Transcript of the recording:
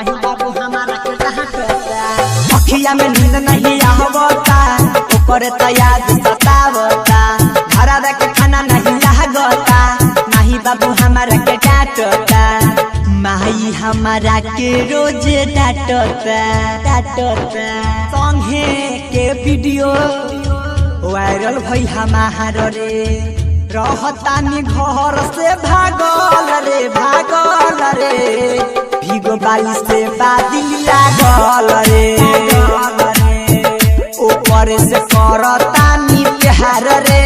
माही बाबू हमारा के डांटता। अखिया में नींद नहीं आवता ऊपर तो याद सतावता घर के खाना नहीं लागता माही बाबू हमारा के डांटता। माही हमारा के रोज डांटता संगे के वीडियो वायरल भई हमार रे रहतानी घर से भागल रे भीगो बाली से बादल लागल रे ऊपर से करतानी प्यार रे